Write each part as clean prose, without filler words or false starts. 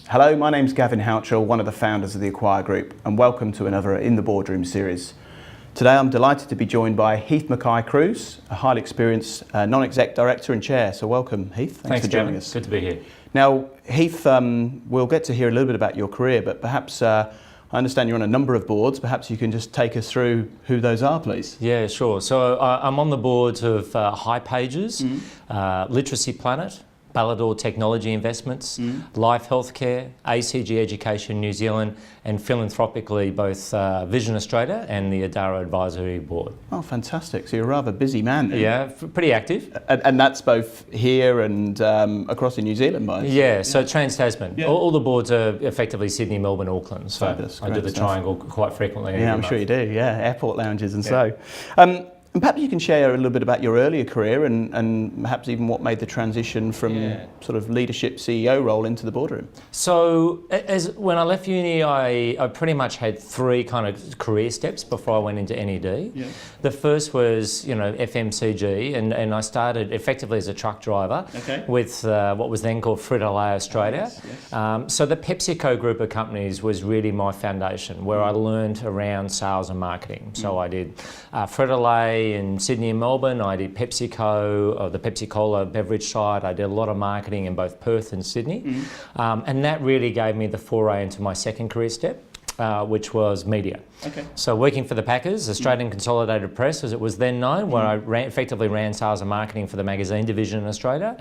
Hello, my name's Gavin Houchell, one of the founders of the Acquire Group, and welcome to another In the Boardroom series. Today I'm delighted to be joined by Heith Mackay-Cruise, a highly experienced non-exec director and chair. So welcome, Heith. Thanks for joining us. Good to be here. Now, Heith, we'll get to hear a little bit about your career, but perhaps I understand you're on a number of boards. Perhaps you can just take us through who those are, please. Yeah, sure. So I'm on the boards of HiPages, Literacy Planet, Bailador Technology Investments, Lifehealthcare, ACG Education New Zealand, and philanthropically both Vision Australia and the Adara Advisory Board. Oh, fantastic. So you're a rather busy man then. Yeah, pretty active. And that's both here and across in New Zealand, right? Yeah, so Trans-Tasman. Yeah. All the boards are effectively Sydney, Melbourne, Auckland. So Fabulous. I do the triangle quite frequently. Yeah, I'm sure you do. Yeah, airport lounges and Yeah. so. And perhaps you can share a little bit about your earlier career and perhaps even what made the transition from sort of leadership CEO role into the boardroom. So when I left uni, I pretty much had three kind of career steps before I went into NED. Yeah. The first was, FMCG, and I started effectively as a truck driver with what was then called Frito-Lay Australia. Yes. So the PepsiCo group of companies was really my foundation, where I learned around sales and marketing. So I did Frito-Lay in Sydney and Melbourne. I did PepsiCo, the Pepsi Cola beverage side. I did a lot of marketing in both Perth and Sydney. And that really gave me the foray into my second career step, which was media. So working for the Packers, Australian Consolidated Press as it was then known, where I effectively ran sales and marketing for the magazine division in Australia.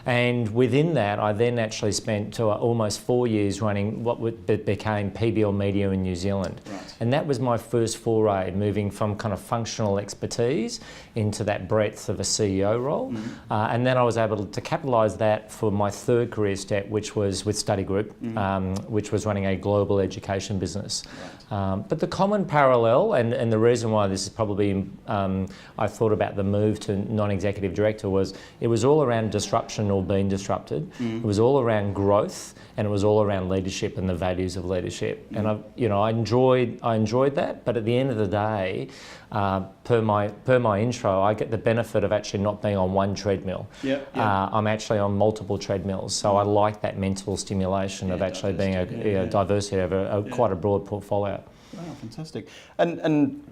And within that, I then actually spent almost 4 years running what became PBL Media in New Zealand. And that was my first foray, moving from kind of functional expertise into that breadth of a CEO role. And then I was able to capitalise that for my third career step, which was with Study Group, which was running a global education business. But the common parallel, and the reason why this is probably, I thought about the move to non-executive director was, it was all around disruption or being disrupted. It was all around growth, and it was all around leadership and the values of leadership. And I enjoyed that, but at the end of the day, per my intro, I get the benefit of actually not being on one treadmill. I'm actually on multiple treadmills, so I like that mental stimulation of actually being a diversity of quite a broad portfolio. Wow, fantastic. And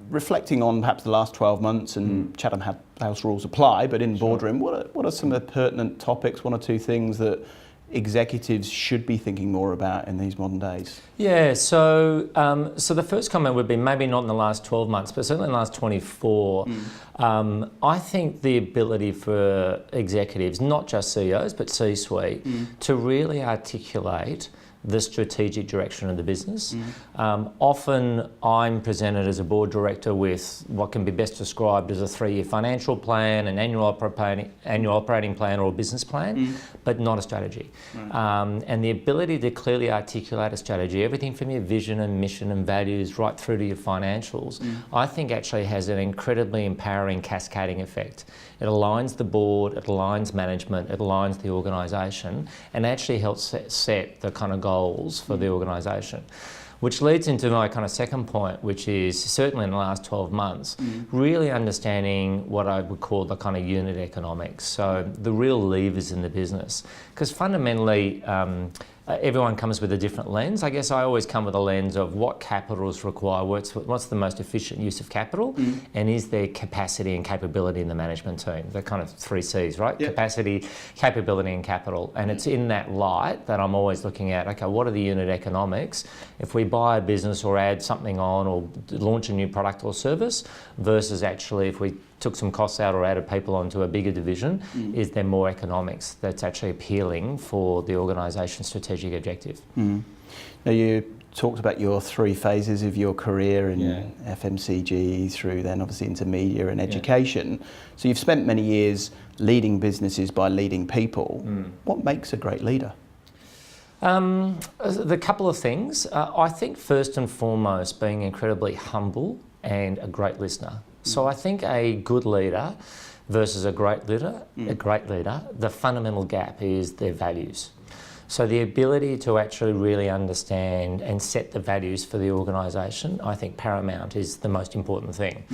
reflecting on perhaps the last 12 months, and Chatham House rules apply, but in Boardroom, what are some of the pertinent topics, one or two things that executives should be thinking more about in these modern days? Yeah, so the first comment would be maybe not in the last 12 months, but certainly in the last 24. I think the ability for executives, not just CEOs, but C-suite, to really articulate the strategic direction of the business. Often I'm presented as a board director with what can be best described as a 3-year financial plan, an annual operating plan or a business plan, but not a strategy. And the ability to clearly articulate a strategy, everything from your vision and mission and values right through to your financials, I think actually has an incredibly empowering cascading effect. It aligns the board, it aligns management, it aligns the organisation, and actually helps set the kind of goals for the organisation. Which leads into my kind of second point, which is certainly in the last 12 months, really understanding what I would call the kind of unit economics. So the real levers in the business. Because fundamentally, everyone comes with a different lens. I guess I always come with a lens of what capital is required, what's the most efficient use of capital, and is there capacity and capability in the management team? The kind of 3 C's, right? Capacity, capability and capital. And it's in that light that I'm always looking at, okay, what are the unit economics? If we buy a business or add something on or launch a new product or service, versus actually if we took some costs out or added people onto a bigger division, is there more economics that's actually appealing for the organisation's strategic objective? Now you talked about your 3 phases of your career in FMCG through then obviously into media and education. So you've spent many years leading businesses by leading people. What makes a great leader? The couple of things. I think first and foremost being incredibly humble and a great listener. So I think a good leader versus a great leader, the fundamental gap is their values. So the ability to actually really understand and set the values for the organisation, I think paramount is the most important thing.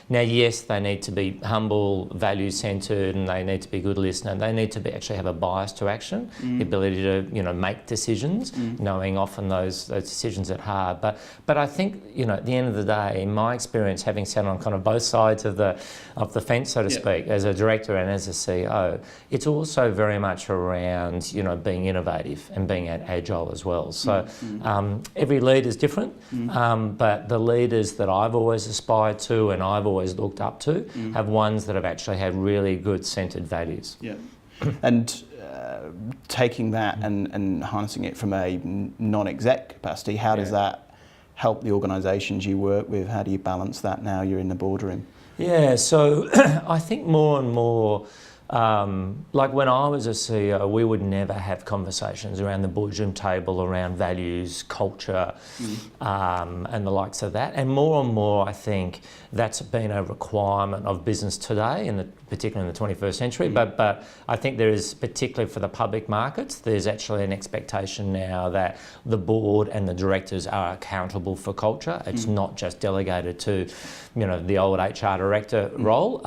Now, yes, they need to be humble, value-centred, and they need to be good listener. They need to actually have a bias to action, the ability to make decisions, knowing often those decisions are hard. But I think at the end of the day, in my experience, having sat on kind of both sides of the fence, so to speak, as a director and as a CEO, it's also very much around being innovative and being agile as well. So every leader is different, but the leaders that I've always aspired to and I've always looked up to have ones that have actually had really good centred values. Yeah. And taking that and harnessing it from a non-exec capacity, how does that help the organisations you work with? How do you balance that now you're in the boardroom? Yeah, so I think more and more, like when I was a CEO, we would never have conversations around the boardroom table around values, culture, and the likes of that. And more, I think that's been a requirement of business today, particularly in the 21st century. But I think there is, particularly for the public markets, there's actually an expectation now that the board and the directors are accountable for culture. It's not just delegated to, the old HR director role,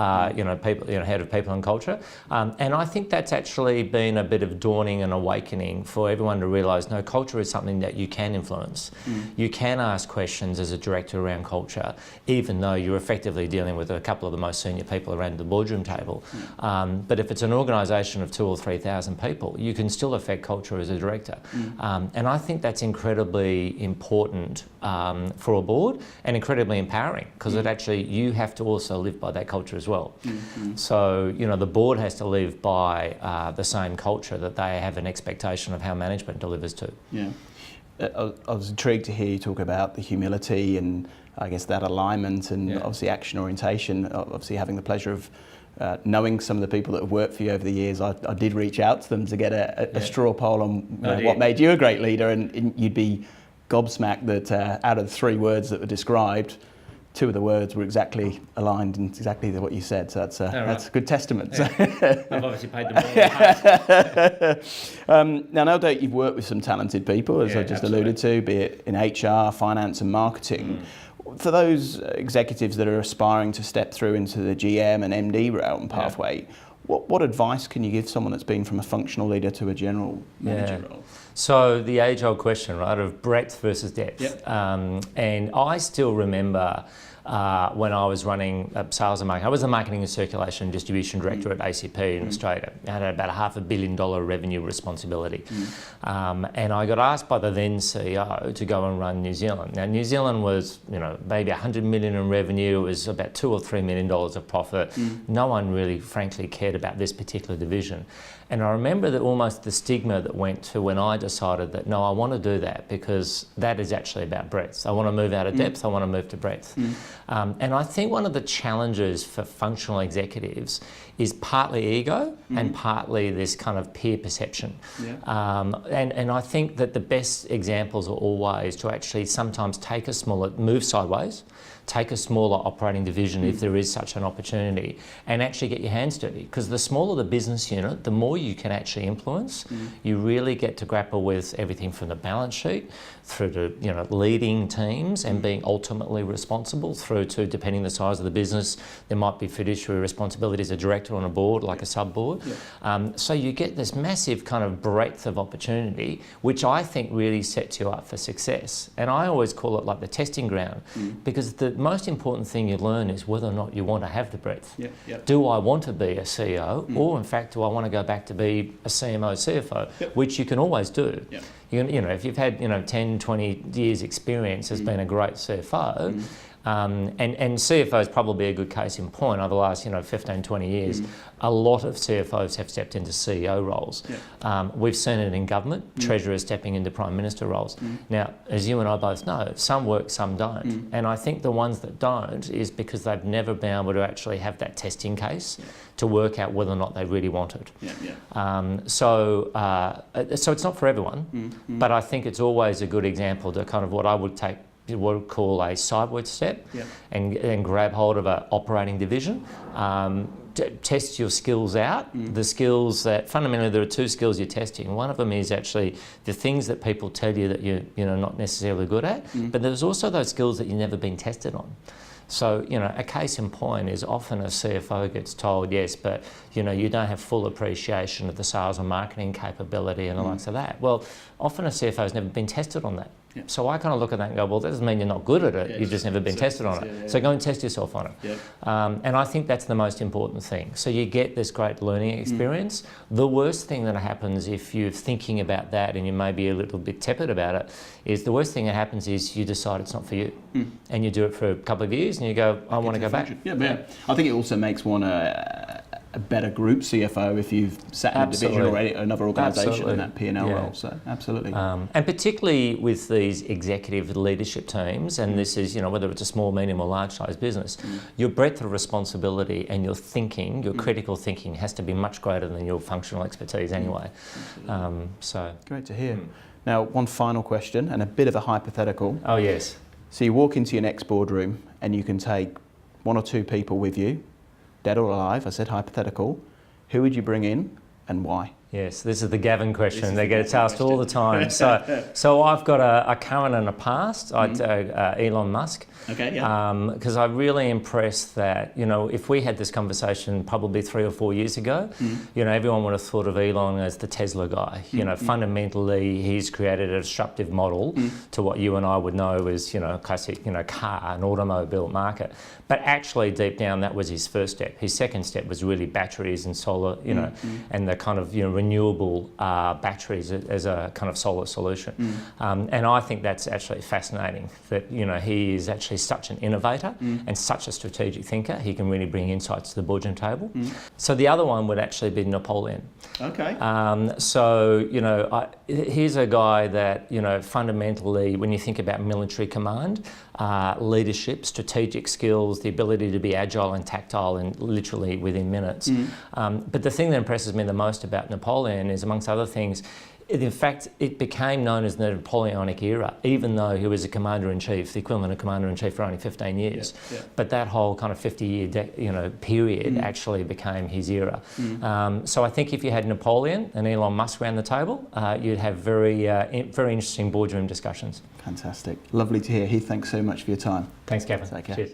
people, head of people and culture. And I think that's actually been a bit of dawning and awakening for everyone to realise, no, culture is something that you can influence. You can ask questions as a director around culture, even though you're effectively dealing with a couple of the most senior people around the boardroom table. But if it's an organisation of 2,000 or 3,000 people, you can still affect culture as a director. And I think that's incredibly important for a board and incredibly empowering, because you have to also live by that culture as well. So, the board has to live by the same culture that they have an expectation of how management delivers to. Yeah. I was intrigued to hear you talk about the humility and I guess that alignment and obviously action orientation, obviously having the pleasure of knowing some of the people that have worked for you over the years. I did reach out to them to get a straw poll on what made you a great leader, and you'd be gobsmacked that out of the 3 words that were described, 2 of the words were exactly aligned and exactly what you said. So that's a good testament. Yeah. I've obviously paid them more. Now, no doubt you've worked with some talented people, as I just alluded to, be it in HR, finance and marketing. For those executives that are aspiring to step through into the GM and MD realm pathway, what advice can you give someone that's been from a functional leader to a general manager role? So the age-old question, right, of breadth versus depth. And I still remember when I was running sales and marketing. I was the marketing and circulation distribution director at ACP in Australia. I had about $500 million revenue responsibility. And I got asked by the then CEO to go and run New Zealand. Now, New Zealand was, maybe $100 million in revenue. It was about $2 or $3 million of profit. No one really, frankly, cared about this particular division. And I remember that almost the stigma that went to when I decided that, no, I want to do that because that is actually about breadth. I want to move out of depth, I want to move to breadth. And I think one of the challenges for functional executives is partly ego and partly this kind of peer perception. And I think that the best examples are always to actually sometimes take a smaller, move sideways, take a smaller operating division if there is such an opportunity, and actually get your hands dirty. Because the smaller the business unit, the more you can actually influence. You really get to grapple with everything from the balance sheet through to leading teams and being ultimately responsible through to, depending the size of the business, there might be fiduciary responsibility as a director on a board, like a sub-board. So you get this massive kind of breadth of opportunity, which I think really sets you up for success. And I always call it like the testing ground, because the most important thing you learn is whether or not you want to have the breadth. Do I want to be a CEO, or in fact, do I want to go back to be a CMO, CFO, which you can always do. If you've had 10, 20 years experience as being a great CFO, and CFO is probably a good case in point. Over the last 15, 20 years, a lot of CFOs have stepped into CEO roles. We've seen it in government, treasurers stepping into prime minister roles. Now, as you and I both know, some work, some don't. And I think the ones that don't is because they've never been able to actually have that testing case to work out whether or not they really want it. So it's not for everyone, but I think it's always a good example to kind of what I would take, what we call a sideward step, and grab hold of an operating division. test your skills out. The skills that fundamentally there are two skills you're testing. One of them is actually the things that people tell you that you're not necessarily good at, but there's also those skills that you've never been tested on. So, a case in point is often a CFO gets told, yes, but, you don't have full appreciation of the sales and marketing capability and the likes of that. Well, often a CFO has never been tested on that. Yeah. So I kind of look at that and go, well, that doesn't mean you're not good at it, you've just never been tested on it. So go and test yourself on it. Yep. And I think that's the most important thing. So you get this great learning experience. The worst thing that happens if you're thinking about that and you may be a little bit tepid about it, is the worst thing that happens is you decide it's not for you. And you do it for a couple of years and you go, I want to go back. Yeah. I think it also makes one a better group CFO if you've sat in a division already, another organisation in that P&L role. So absolutely. And particularly with these executive leadership teams, and this is, whether it's a small, medium or large size business, your breadth of responsibility and your thinking, your critical thinking has to be much greater than your functional expertise anyway. So great to hear. Now, one final question and a bit of a hypothetical. Oh yes. So you walk into your next boardroom and you can take one or two people with you, dead or alive, I said hypothetical. Who would you bring in and why? Yes, this is the Gavin question. They get asked all the time. So I've got a current and a past. I'd Elon Musk. Okay, yeah. Because I'm really impressed that, if we had this conversation probably 3 or 4 years ago, everyone would have thought of Elon as the Tesla guy. Fundamentally, he's created a disruptive model to what you and I would know as, classic, car and automobile market. But actually, deep down, that was his first step. His second step was really batteries and solar, and the kind of, renewable batteries as a kind of solar solution. And I think that's actually fascinating that, he is actually such an innovator and such a strategic thinker. He can really bring insights to the boardroom table. So the other one would actually be Napoleon. Okay. Here's a guy that, fundamentally, when you think about military command, leadership, strategic skills, the ability to be agile and tactile and literally within minutes. But the thing that impresses me the most about Napoleon is, amongst other things, in fact, it became known as the Napoleonic era, even though he was a commander-in-chief, the equivalent of commander-in-chief for only 15 years. But that whole kind of 50-year period actually became his era. So I think if you had Napoleon and Elon Musk around the table, you'd have very interesting boardroom discussions. Fantastic. Lovely to hear. Heath, thanks so much for your time. Thanks, Gavin. Take care. Cheers.